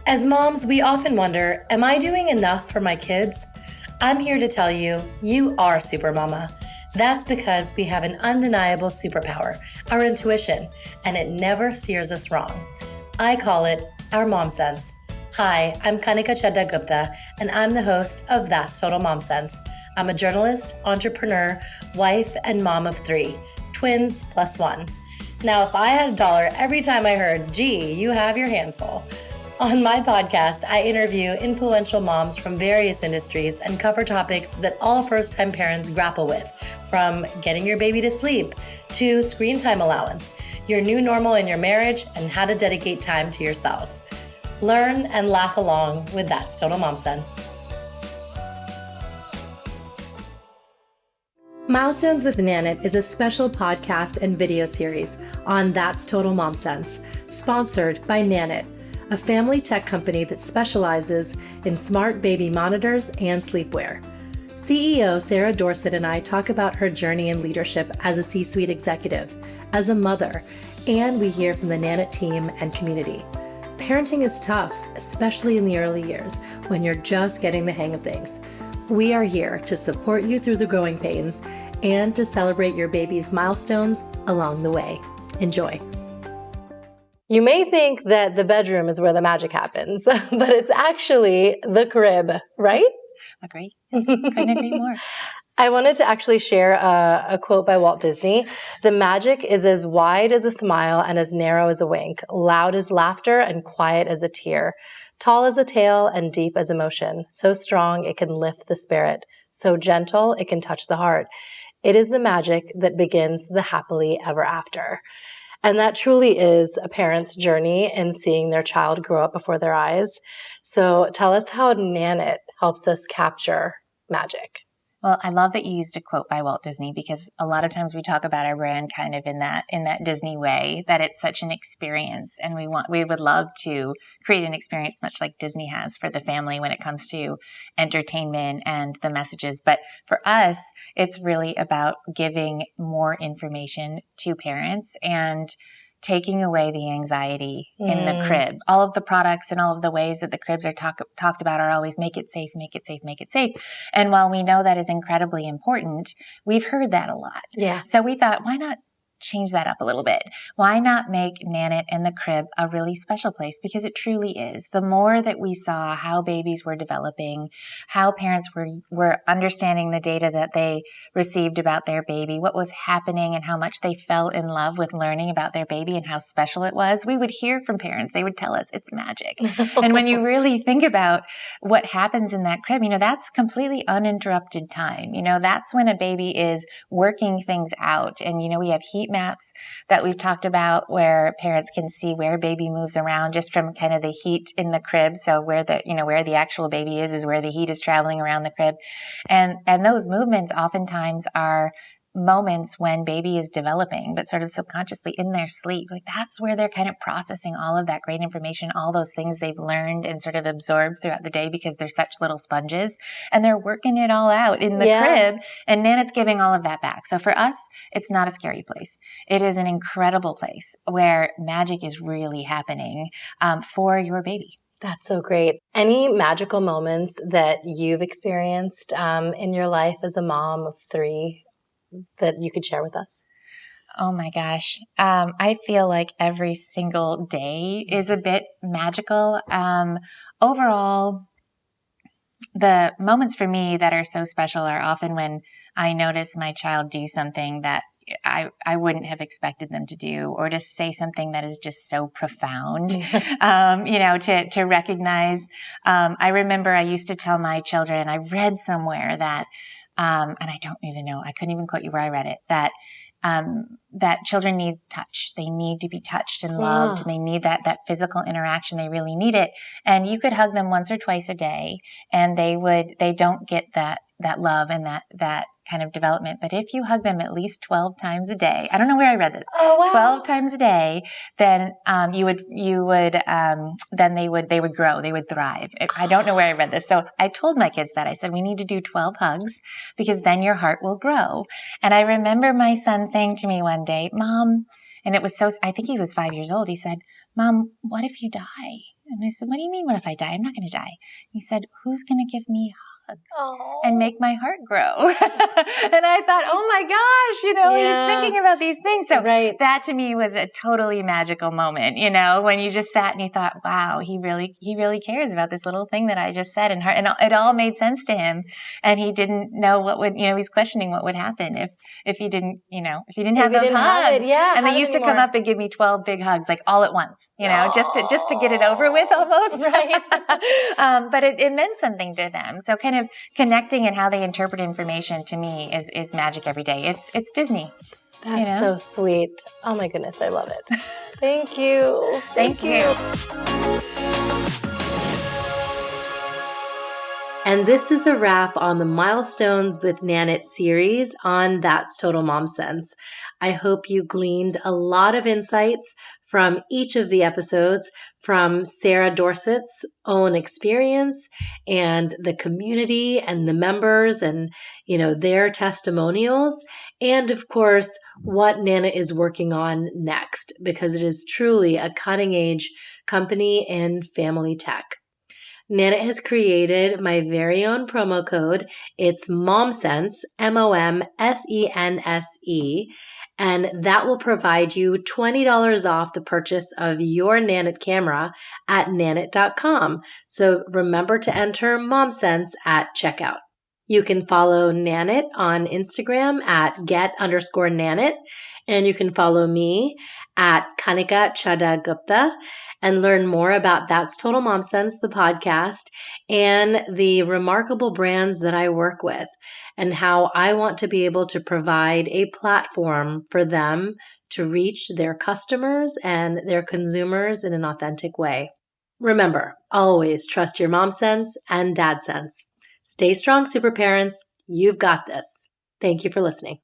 As moms, we often wonder, am I doing enough for my kids? I'm here to tell you, you are super mama. That's because we have an undeniable superpower, our intuition, and it never steers us wrong. I call it our mom sense. Hi, I'm Kanika Chadda Gupta, and I'm the host of That's Total Mom Sense. I'm a journalist, entrepreneur, wife, and mom of 3, twins plus 1. Now, if I had $1 every time I heard, gee, you have your hands full. On my podcast, I interview influential moms from various industries and cover topics that all first-time parents grapple with, from getting your baby to sleep to screen time allowance, your new normal in your marriage, and how to dedicate time to yourself. Learn and laugh along with That's Total Mom Sense. Milestones with Nanit is a special podcast and video series on That's Total Mom Sense, sponsored by Nanit, a family tech company that specializes in smart baby monitors and sleepwear. CEO Sarah Dorsett and I talk about her journey in leadership as a C-suite executive, as a mother, and we hear from the Nanit team and community. Parenting is tough, especially in the early years when you're just getting the hang of things. We are here to support you through the growing pains and to celebrate your baby's milestones along the way. Enjoy. You may think that the bedroom is where the magic happens, but it's actually the crib, right? Agree. Yes. Couldn't agree more. I wanted to actually share a quote by Walt Disney. The magic is as wide as a smile and as narrow as a wink, loud as laughter and quiet as a tear, tall as a tale and deep as emotion, so strong it can lift the spirit, so gentle it can touch the heart. It is the magic that begins the happily ever after. And that truly is a parent's journey in seeing their child grow up before their eyes. So tell us how Nanit helps us capture magic. Well, I love that you used a quote by Walt Disney, because a lot of times we talk about our brand kind of in that Disney way, that it's such an experience, and we would love to create an experience much like Disney has for the family when it comes to entertainment and the messages. But for us, it's really about giving more information to parents and taking away the anxiety in the crib. All of the products and all of the ways that the cribs are talked about are always make it safe, make it safe, make it safe. And while we know that is incredibly important, we've heard that a lot. Yeah. So we thought, why not change that up a little bit? Why not make Nanit and the crib a really special place? Because it truly is. The more that we saw how babies were developing, how parents were understanding the data that they received about their baby, what was happening and how much they fell in love with learning about their baby and how special it was, we would hear from parents. They would tell us it's magic. And when you really think about what happens in that crib, that's completely uninterrupted time. That's when a baby is working things out. And, we have heat maps that we've talked about where parents can see where baby moves around just from kind of the heat in the crib. So where the actual baby is where the heat is traveling around the crib. And those movements oftentimes are moments when baby is developing, but sort of subconsciously in their sleep. Like that's where they're kind of processing all of that great information, all those things they've learned and sort of absorbed throughout the day because they're such little sponges, and they're working it all out in the crib, and Nanit's giving all of that back. So for us, it's not a scary place. It is an incredible place where magic is really happening for your baby. That's so great. Any magical moments that you've experienced in your life as a mom of 3 that you could share with us? Oh my gosh. I feel like every single day is a bit magical. Overall, the moments for me that are so special are often when I notice my child do something that I wouldn't have expected them to do, or to say something that is just so profound, to recognize. I remember I used to tell my children, I read somewhere that, and I don't even know, I couldn't even quote you where I read it, that children need touch. They need to be touched and loved. They need that physical interaction. They really need it. And you could hug them once or twice a day, and they don't get that love and that kind of development. But if you hug them at least 12 times a day, I don't know where I read this. Oh, wow. 12 times a day, then they would grow, they would thrive. I don't know where I read this. So I told my kids that. I said, we need to do 12 hugs because then your heart will grow. And I remember my son saying to me one day, Mom, and it was I think he was 5 years old. He said, Mom, what if you die? And I said, what do you mean, what if I die? I'm not going to die. He said, who's going to give me hugs Oh. and make my heart grow? And I thought, oh my gosh, he's thinking about these things. So that to me was a totally magical moment, when you just sat and you thought, wow, he really cares about this little thing that I just said. And it all made sense to him. And he didn't know he's questioning what would happen if he didn't, if he didn't have those hugs. And they used to come up and give me 12 big hugs, like all at once, just to get it over with almost. Right. But it meant something to them. So kind of connecting and how they interpret information to me is magic every day. It's Disney. That's so sweet. Oh my goodness, I love it. Thank you. Thank you. And this is a wrap on the Milestones with Nanit series on That's Total Mom Sense. I hope you gleaned a lot of insights from each of the episodes, from Sarah Dorsett's own experience and the community and the members and, their testimonials. And of course, what Nanit is working on next, because it is truly a cutting edge company in family tech. Nanit has created my very own promo code. It's MomSense, MOMSENSE, and that will provide you $20 off the purchase of your Nanit camera at nanit.com. So remember to enter MomSense at checkout. You can follow Nanit on Instagram at get_Nanit, and you can follow me at Kanika Chadha Gupta and learn more about That's Total Mom Sense, the podcast, and the remarkable brands that I work with and how I want to be able to provide a platform for them to reach their customers and their consumers in an authentic way. Remember, always trust your mom sense and dad sense. Stay strong, super parents. You've got this. Thank you for listening.